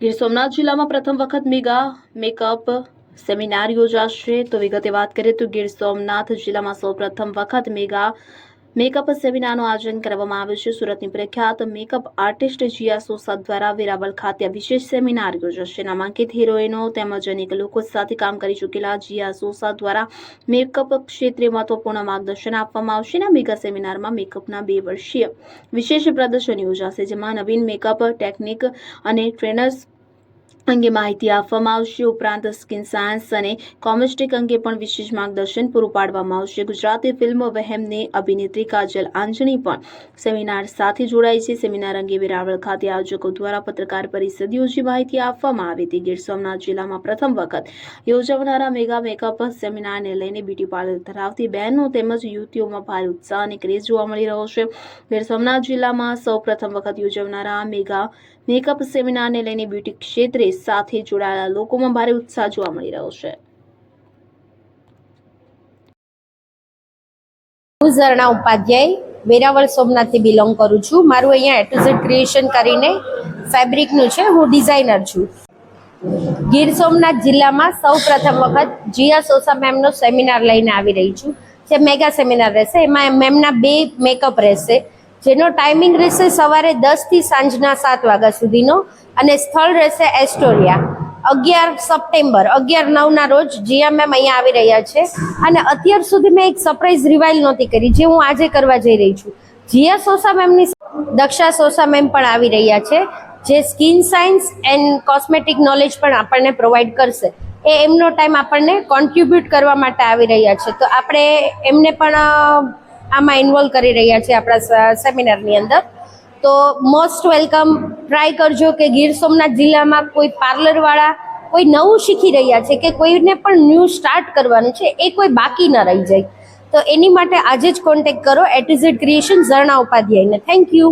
ગીર સોમનાથ જિલ્લામાં પ્રથમ વખત મેગા મેકઅપ સેમિનાર યોજાશે। તો વિગતે વાત કરીએ તો ગીર સોમનાથ જિલ્લામાં સૌ પ્રથમ વખત મેગા મેકઅપ સેમિનારનું આયોજન કરવામાં આવ્યું છે। સુરતની પ્રખ્યાત મેકઅપ આર્ટિસ્ટ જીયા સોસા દ્વારા વેરાવળ ખાતે વિશેષ સેમિનાર યોજાશે। નામાંકિત હિરોઈનો તેમજ અનેક લોકો સાથે કામ કરી ચૂકેલા જીયા સોસા દ્વારા મેકઅપ ક્ષેત્રે મહત્વપૂર્ણ માર્ગદર્શન આપવામાં આવશે। આ મેગા સેમિનારમાં મેકઅપના 2 વર્ષીય વિશેષ પ્રદર્શન યોજાશે, જેમાં નવીન મેકઅપ ટેકનિક અને ટ્રેનર્સ અંગે માહિતી આપવામાં આવશે। ઉપરાંત સ્કિન સાયન્સ અને કોસ્મેટિક અંગે પણ વિશેષ માર્ગદર્શન પૂરું પાડવામાં આવશે। ગુજરાતી ફિલ્મ વહેમની અભિનેત્રી કાજલ આંજણી પણ સેમિનાર સાથે જોડાઈ છે। સેમિનાર અંગે વેરાવળ ખાતે આયોજકો દ્વારા પત્રકાર પરિષદ યોજી માહિતી આપવામાં આવી હતી। ગીર સોમનાથ જિલ્લામાં પ્રથમ વખત યોજાનારા મેગા મેકઅપ સેમિનારને લઈને બ્યુટી પાર્લર ધરાવતી બહેનો તેમજ યુવતીઓમાં ભારે ઉત્સાહ અને ક્રેઝ જોવા મળી રહ્યો છે। ગીર સોમનાથ જિલ્લામાં સૌ પ્રથમ વખત યોજાનારા મેગા મેકઅપ સેમિનારને લઈને બ્યુટી ક્ષેત્રે સાથે જોડાયેલા લોકોમાં ભારે ઉત્સાહ જોવા મળી રહ્યો છે। હું ઝરણા ઉપાધ્યાય વેરાવળ સોમનાથથી બિલોંગ કરું છું। મારું અહીંયા A to Z ક્રિએશન કરીને ફેબ્રિકનું છે। હું ડિઝાઇનર છું। ગીર સોમનાથ જિલ્લામાં સૌ પ્રથમ વખત જીયા સોસા મેમનો સેમિનાર લઈને આવી રહી છું, જે મેગા સેમિનાર રહેશે। એમાં મેમના 2 મેકઅપ રહેશે, જેનો ટાઈમિંગ રહેશે સવારે 10 થી સાંજના 7 વાગ્યા સુધીનો, અને સ્થળ રહેશે એસ્ટોરિયા। 11 સપ્ટેમ્બર 11/9 રોજ જીયા મેમ અહીંયા આવી રહ્યા છે, અને અત્યાર સુધી મેં એક સરપ્રાઈઝ રિવાઇલ નહોતી કરી, જે હું આજે કરવા જઈ રહી છું। જીયા સોસા મેમની દક્ષા સોસા મેમ પણ આવી રહ્યા છે, જે skin science and cosmetic knowledge પણ આપણને પ્રોવાઈડ કરશે। એ એમનો ટાઈમ આપણને કોન્ટ્રીબ્યુટ કરવા માટે આવી રહ્યા છે, તો આપણે એમને પણ આમાં ઇન્વોલ્વ કરી રહ્યા છીએ આપણા સેમિનારની અંદર। તો મોસ્ટ વેલકમ। ટ્રાય કરજો કે ગીર સોમનાથ જિલ્લામાં કોઈ પાર્લરવાળા કોઈ નવું શીખી રહ્યા છે કે કોઈને પણ ન્યૂ સ્ટાર્ટ કરવાનું છે, એ કોઈ બાકી ન રહી જાય। તો એની માટે આજે જ કોન્ટેક્ટ કરો A to Z creation Zarana ઉપાધ્યાયને। Thank you.